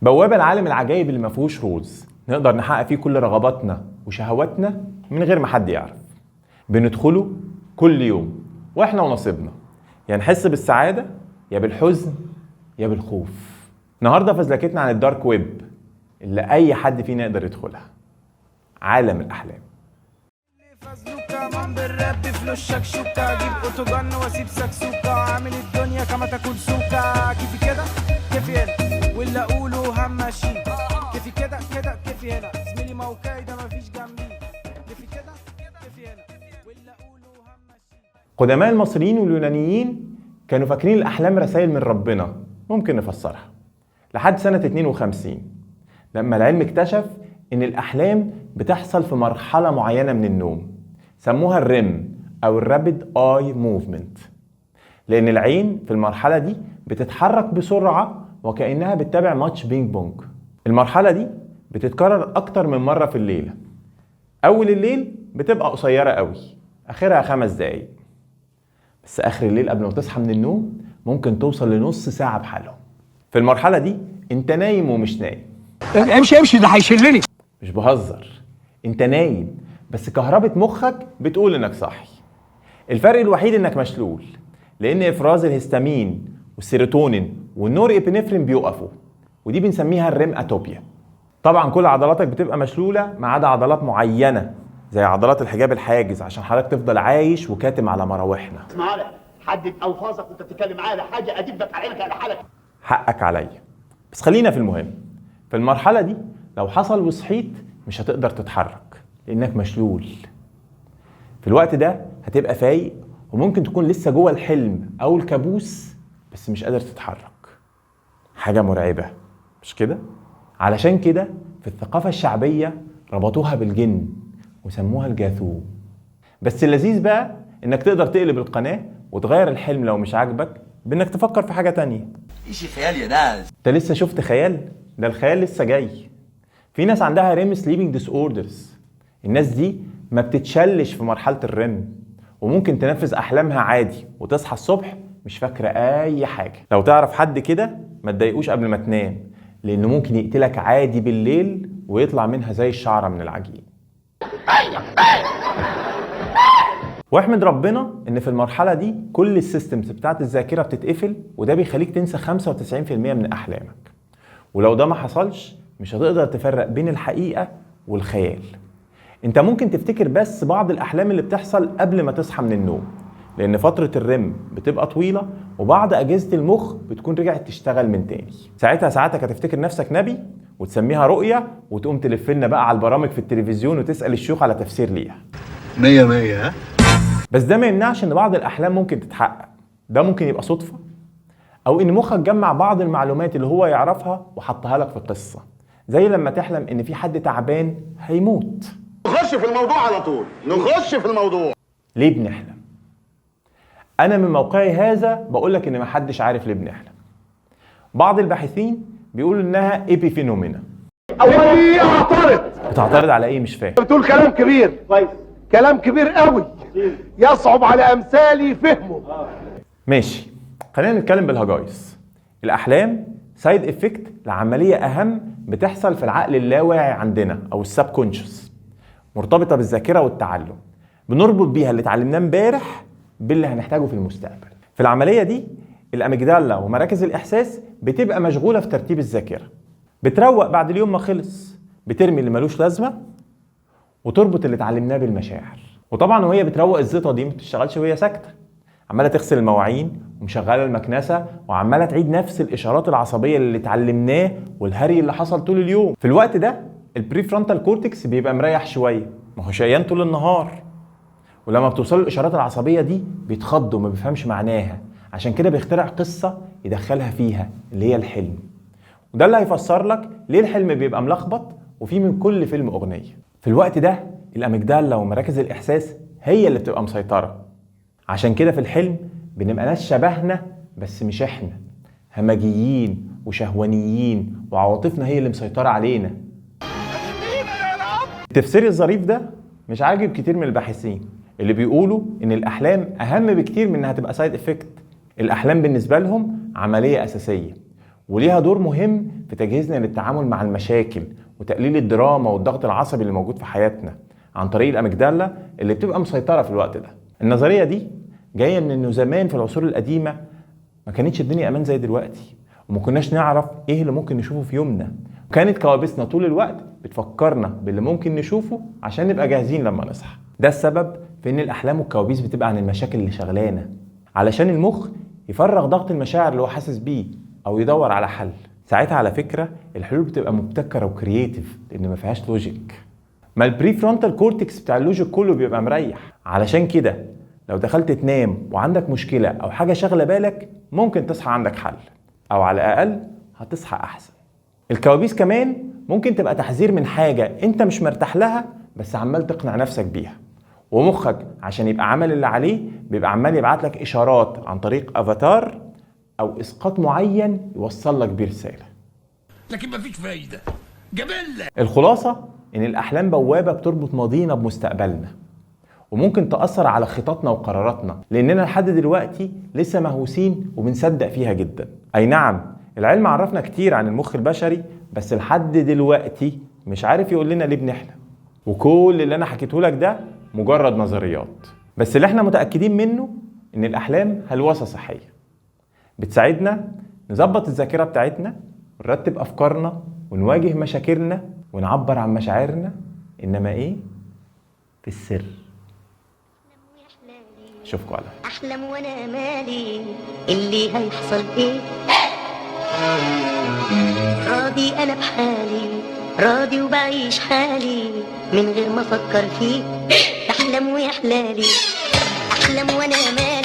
بوابة العالم العجائب اللي ما فيهوش رولز، نقدر نحقق فيه كل رغباتنا وشهواتنا من غير ما حد يعرف. بندخله كل يوم واحنا ونصيبنا، يا نحس بالسعادة يا بالحزن يا بالخوف. النهارده فزلكتنا عن الدارك ويب اللي اي حد فينا يقدر يدخلها، عالم الاحلام. فازلوكا من بالراب فلوس شكشوكا، اجيب اوتوجن واسيب سكسوكا، عامل الدنيا كما تاكل سوكا. كيفي كده كيفي هنا واللي اقوله همشي، كيفي كده كيفي هنا زميلي موقعي ده مفيش جنبي، كيفي كده كيفي هنا واللي اقوله همشي. قدماء المصريين واليونانيين كانوا فاكرين الاحلام رسائل من ربنا ممكن نفسرها، لحد سنة 52 لما العلم اكتشف ان الاحلام بتحصل في مرحلة معينة من النوم، سموها الريم او الرابيد اي موفمنت، لان العين في المرحلة دي بتتحرك بسرعة وكأنها بتتابع ماتش بينج بونج. المرحلة دي بتتكرر اكتر من مرة في الليلة. اول الليل بتبقى قصيرة قوي، اخرها 5 دقايق، بس اخر الليل قبل ما تصحى من النوم ممكن توصل لنص ساعة بحالهم. في المرحلة دي انت نايم ومش نايم. امشي ده هيشلني. مش بهزر، انت نايم بس كهربة مخك بتقول انك صاحي. الفرق الوحيد انك مشلول، لان افراز الهستامين والسيروتونين والنور ابنفرين بيقفوا، ودي بنسميها الريم اتوبيا. طبعا كل عضلاتك بتبقى مشلولة ما عدا عضلات معينة زي عضلات الحجاب الحاجز، عشان حضرتك تفضل عايش وكاتم على مراوحنا. اسمع لك، حدد الفاظك وانت بتتكلم معايا، حاجه ادبك على عينك على حالك. حقك عليا، بس خلينا في المهم. في المرحلة دي لو حصل وصحيت مش هتقدر تتحرك لانك مشلول. في الوقت ده هتبقى فايق وممكن تكون لسه جوه الحلم او الكابوس بس مش قادر تتحرك. حاجة مرعبة مش كده؟ علشان كده في الثقافة الشعبية ربطوها بالجن وسموها الجاثوم. بس اللذيذ بقى انك تقدر تقلب القناة وتغير الحلم لو مش عاجبك بانك تفكر في حاجة تانية. ايش خيال يا ناس. انت لسه شفت خيال؟ ده الخيال لسه جاي. في ناس عندها ريم سليبنج ديس اوردرز. الناس دي ما بتتشلش في مرحلة الريم وممكن تنفذ احلامها عادي وتصحى الصبح مش فاكرة اي حاجة. لو تعرف حد كده ما تضايقوش قبل ما تنام، لانه ممكن يقتلك عادي بالليل ويطلع منها زي الشعرة من العجين. واحمد ربنا ان في المرحلة دي كل السيستمز بتاعت الذاكرة بتتقفل، وده بيخليك تنسى 95% من احلامك. ولو ده ما حصلش مش هتقدر تفرق بين الحقيقة والخيال. انت ممكن تفتكر بس بعض الاحلام اللي بتحصل قبل ما تصحى من النوم، لان فترة الريم بتبقى طويلة وبعض اجهزة المخ بتكون رجعت تشتغل من تاني. ساعتها ساعتك هتفتكر نفسك نبي وتسميها رؤية وتقوم تلف لنا بقى على البرامج في التلفزيون وتسأل الشيوخ على تفسير ليها. 100 100 ها. بس ده ما يمنعش ان بعض الاحلام ممكن تتحقق. ده ممكن يبقى صدفة، او ان مخك جمع بعض المعلومات اللي هو يعرفها وحطها لك في قصة، زي لما تحلم ان في حد تعبان هيموت. نخش في الموضوع على طول، نخش في الموضوع. ليه بنحلم؟ انا من موقعي هذا بقولك ان محدش عارف ليه بنحلم. بعض الباحثين بيقولوا انها ايبي فينومينا. اولي اعترض. بتعترض على ايه؟ مش فاهم. بتقول كلام كبير. كويس. كلام كبير قوي يصعب على امثالي فهمه. ماشي، خلينا نتكلم بالهجايس. الاحلام سايد افكت لعملية اهم بتحصل في العقل اللاواعي عندنا او السب كونشس، مرتبطة بالذاكرة والتعلم. بنربط بيها اللي اتعلمناه امبارح باللي هنحتاجه في المستقبل. في العملية دي الاميجدالا ومراكز الاحساس بتبقى مشغولة في ترتيب الذاكرة، بتروق بعد اليوم ما خلص، بترمي اللي ملوش لازمة وتربط اللي اتعلمناه بالمشاعر. وطبعا وهي بتروق الزيطة دي ما بتشتغلش وهي ساكتة، عمالة تغسل المواعين ومشغلة المكنسة وعمالة تعيد نفس الاشارات العصبية اللي اتعلمناه والهري اللي حصل طول اليوم. في الوقت ده البري فرونتال كورتكس بيبقى مريح شوية، ما هو شقيان طول النهار، ولما بتوصل الاشارات العصبية دي بيتخض وما بيفهمش معناها، عشان كده بيخترع قصة يدخلها فيها اللي هي الحلم. وده اللي هيفسر لك ليه الحلم بيبقى ملخبط وفيه من كل فيلم أغنية. في الوقت ده الأميجدالا ومراكز الإحساس هي اللي بتبقى مسيطرة، عشان كده في الحلم بنبقى ناس شبهنا بس مش احنا، همجيين وشهوانيين وعواطفنا هي اللي مسيطرة علينا. التفسير الظريف ده مش عاجب كتير من الباحثين اللي بيقولوا ان الاحلام اهم بكتير من انها تبقى سايد افكت. الاحلام بالنسبة لهم عملية اساسية، وليها دور مهم في تجهيزنا للتعامل مع المشاكل وتقليل الدراما والضغط العصبي اللي موجود في حياتنا عن طريق الأميجدالا اللي بتبقى مسيطرة في الوقت ده. النظرية دي جاية من إنه زمان في العصور القديمة ما كانتش الدنيا أمان زي دلوقتي، وما كناش نعرف إيه اللي ممكن نشوفه في يومنا، وكانت كوابيسنا طول الوقت بتفكرنا باللي ممكن نشوفه عشان نبقى جاهزين لما نصحى. ده السبب في إن الأحلام والكوابيس بتبقى عن المشاكل اللي شغلانا، علشان المخ يفرغ ضغط المشاعر اللي هو حاسس بيه أو يدور على حل. ساعتها على فكرة الحلول بتبقى مبتكرة وكرييتيف لأن ما فيهاش لوجيك. ما البري فرونتال كورتكس بتاع اللوجيك كله بيبقى مريح. علشان كده لو دخلت تنام وعندك مشكلة أو حاجة شاغلة بالك ممكن تصحى عندك حل، أو على الأقل هتصحى أحسن. الكوابيس كمان ممكن تبقى تحذير من حاجة أنت مش مرتاح لها بس عمال تقنع نفسك بيها، ومخك عشان يبقى عمل اللي عليه بيبقى عمال يبعت لك إشارات عن طريق أفاتار أو إسقاط معين يوصل لك بيه رسالة. لكن مفيش فايدة، جبلة. الخلاصة إن الأحلام بوابة بتربط ماضينا بمستقبلنا، وممكن تأثر على خططنا وقراراتنا لأننا لحد دلوقتي لسه مهووسين وبنصدق فيها جدا. أي نعم العلم عرفنا كتير عن المخ البشري بس لحد دلوقتي مش عارف يقول لنا ليه بنحلم. وكل اللي أنا حكيته لك ده مجرد نظريات، بس اللي احنا متأكدين منه إن الأحلام هلوسة صحية بتساعدنا نظبط الذاكرة بتاعتنا ونرتب أفكارنا ونواجه مشاكلنا ونعبر عن مشاعرنا، إنما إيه؟ في السر. أشوفكوا على أحلم وأنا مالي اللي هيحصل إيه، راضي أنا بحالي، راضي وبعيش حالي من غير ما أفكر فيه. أحلم ويا حلالي، أحلم وأنا مالي.